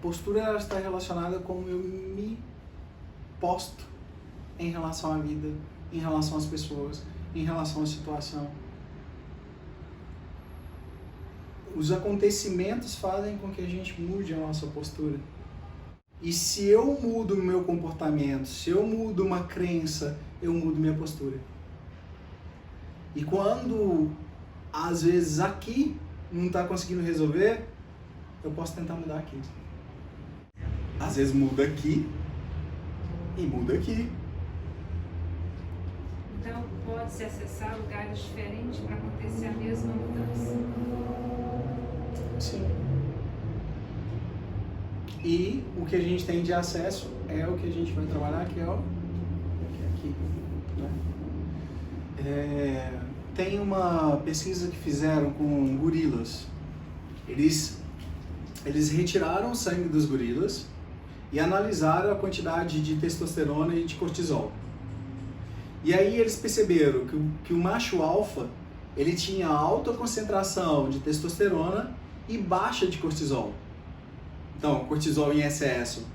Postura ela está relacionada com como eu me posto em relação à vida, em relação às pessoas, em relação à situação. Os acontecimentos fazem com que a gente mude a nossa postura. E se eu mudo o meu comportamento, se eu mudo uma crença, eu mudo minha postura. E quando, às vezes, aqui não está conseguindo resolver, eu posso tentar mudar aqui. Às vezes muda aqui e muda aqui. Então, pode-se acessar lugares diferentes para acontecer a mesma mudança. Sim. E o que a gente tem de acesso é o que a gente vai trabalhar, que é aqui. Né? Tem uma pesquisa que fizeram com gorilas. Eles retiraram o sangue dos gorilas e analisaram a quantidade de testosterona e de cortisol. E aí eles perceberam que o macho alfa, ele tinha alta concentração de testosterona e baixa de cortisol. Então, cortisol em excesso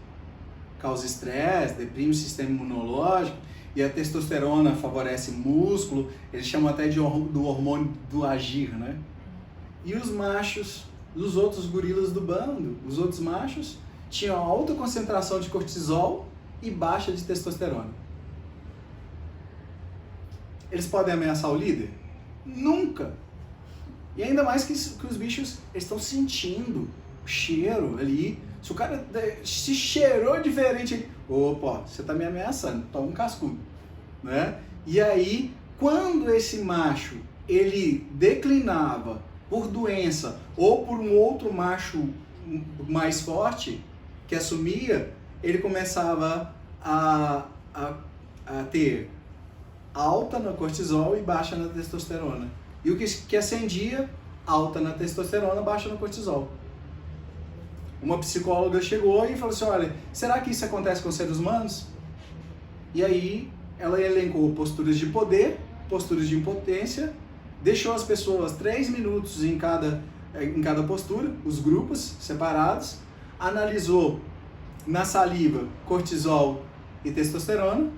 causa estresse, deprime o sistema imunológico, e a testosterona favorece músculo, eles chamam até do hormônio do agir, né? E os machos, os outros gorilas do bando, os outros machos, tinham alta concentração de cortisol e baixa de testosterona. Eles podem ameaçar o líder? Nunca! E ainda mais que os bichos estão sentindo o cheiro ali. Se o cara se cheirou diferente, opa, você está me ameaçando, toma um cascudo, né? E aí, quando esse macho, ele declinava por doença ou por um outro macho mais forte que assumia, ele começava a ter alta no cortisol e baixa na testosterona. E o que acendia? Alta na testosterona, baixa no cortisol. Uma psicóloga chegou e falou assim, olha, será que isso acontece com seres humanos? E aí ela elencou posturas de poder, posturas de impotência, deixou as pessoas 3 minutos em cada postura, os grupos separados, analisou na saliva cortisol e testosterona,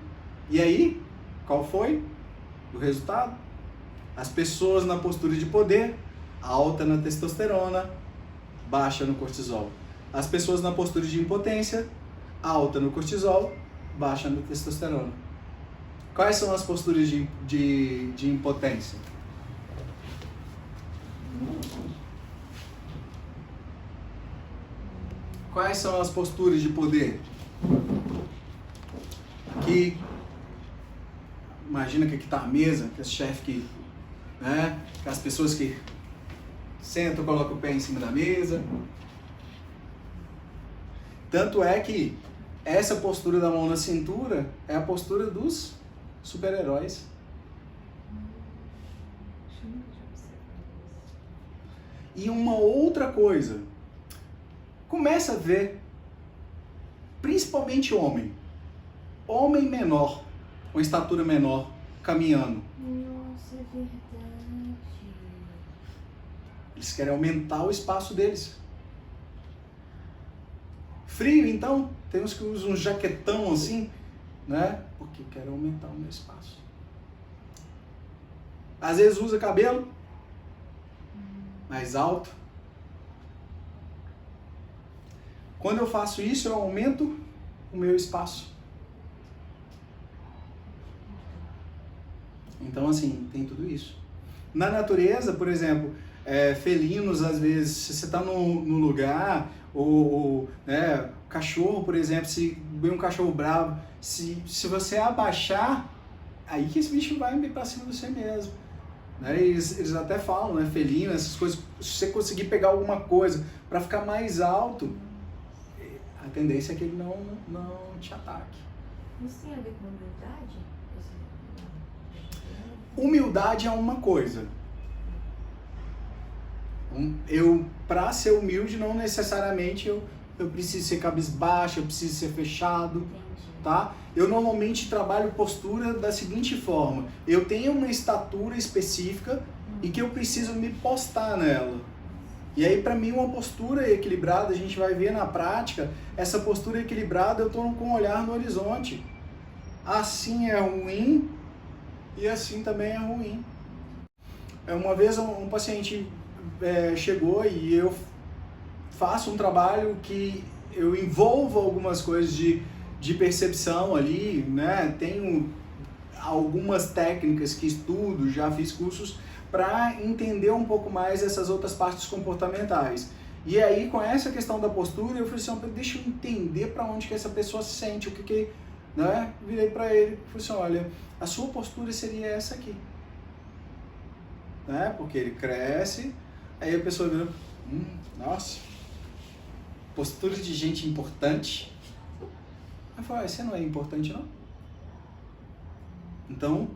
e aí, qual foi o resultado? As pessoas na postura de poder, alta na testosterona, baixa no cortisol. As pessoas na postura de impotência, alta no cortisol, baixa no testosterona. Quais são as posturas de impotência? Quais são as posturas de poder? Aqui, imagina que aqui está a mesa, que é o chefe que, né, que as pessoas que sentam, colocam o pé em cima da mesa. Tanto é que essa postura da mão na cintura é a postura dos super-heróis. E uma outra coisa, começa a ver, principalmente homem menor, com estatura menor, caminhando. Nossa, é verdade. Eles querem aumentar o espaço deles. Frio, então, tem uns que usam um jaquetão assim, né? Porque querem aumentar o meu espaço. Às vezes usa cabelo mais alto. Quando eu faço isso, eu aumento o meu espaço. Então, assim, tem tudo isso. Na natureza, por exemplo, felinos, às vezes, se você está num lugar, ou né, cachorro, por exemplo, se vem um cachorro bravo, se você abaixar, aí que esse bicho vai vir para cima de você mesmo. Né? Eles até falam, né, felino, essas coisas, se você conseguir pegar alguma coisa para ficar mais alto, a tendência é que ele não te ataque. Isso tem a ver com humildade? Humildade é uma coisa. Para ser humilde, não necessariamente eu preciso ser cabisbaixo, eu preciso ser fechado. Entendi. Tá? Eu normalmente trabalho postura da seguinte forma. Eu tenho uma estatura específica e que eu preciso me postar nela. E aí, para mim, uma postura equilibrada, a gente vai ver na prática, essa postura equilibrada, eu estou com um olhar no horizonte. Assim é ruim e assim também é ruim. Uma vez um paciente chegou e eu faço um trabalho que eu envolvo algumas coisas de percepção ali, né? Tenho algumas técnicas que estudo, já fiz cursos para entender um pouco mais essas outras partes comportamentais. E aí, com essa questão da postura, eu falei assim, deixa eu entender para onde que essa pessoa se sente, o que né? Virei para ele e falei assim, olha, a sua postura seria essa aqui. Né? Porque ele cresce, aí a pessoa vira, nossa, postura de gente importante. Eu falei, você não é importante não? Então,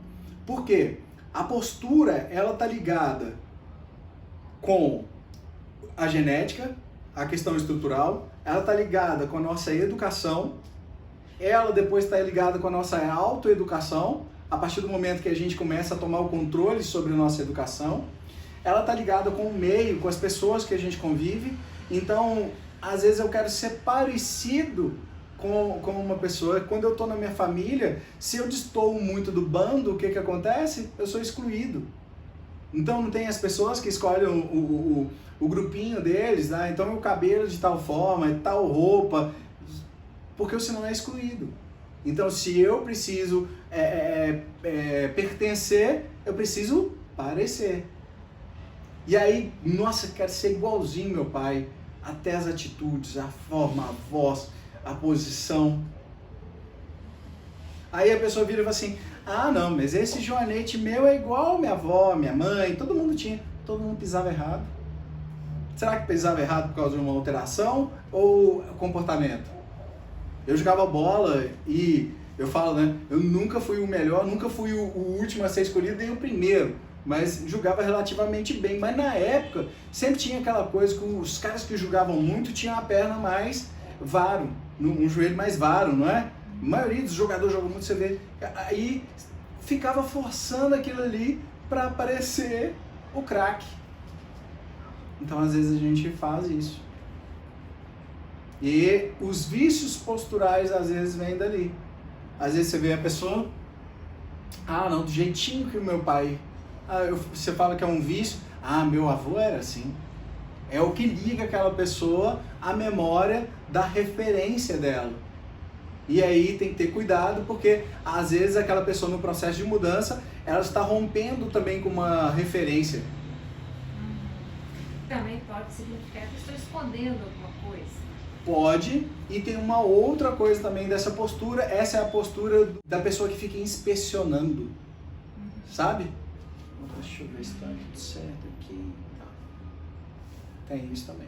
por quê? A postura, ela tá ligada com a genética, a questão estrutural, ela tá ligada com a nossa educação, ela depois está ligada com a nossa autoeducação, a partir do momento que a gente começa a tomar o controle sobre a nossa educação, ela tá ligada com o meio, com as pessoas que a gente convive. Então, às vezes eu quero ser parecido com uma pessoa. Quando eu estou na minha família, se eu destoo muito do bando, o que acontece? Eu sou excluído. Então não tem as pessoas que escolhem o grupinho deles, né? Então meu cabelo de tal forma, tal roupa, porque senão é excluído. Então se eu preciso pertencer, eu preciso parecer. E aí, nossa, eu quero ser igualzinho meu pai, até as atitudes, a forma, a voz, a posição. Aí a pessoa vira e fala assim, não, mas esse joanete meu é igual minha avó, minha mãe, todo mundo pisava errado. Será que pisava errado por causa de uma alteração ou comportamento? Eu jogava bola e eu falo, né, eu nunca fui o melhor, nunca fui o último a ser escolhido, nem o primeiro, mas jogava relativamente bem. Mas na época, sempre tinha aquela coisa que os caras que jogavam muito tinham a perna mais varo, um joelho mais varo, não é? A maioria dos jogadores jogam muito, você vê. Aí ficava forçando aquilo ali para parecer o craque. Então às vezes a gente faz isso. E os vícios posturais às vezes vêm dali. Às vezes você vê a pessoa, não, do jeitinho que o meu pai... você fala que é um vício, meu avô era assim. É o que liga aquela pessoa à memória da referência dela. E aí tem que ter cuidado, porque às vezes aquela pessoa no processo de mudança, ela está rompendo também com uma referência. Também pode significar que estou escondendo alguma coisa. Pode, e tem uma outra coisa também dessa postura, essa é a postura da pessoa que fica inspecionando, sabe? Deixa eu ver se está tudo certo aqui. Tem isso também.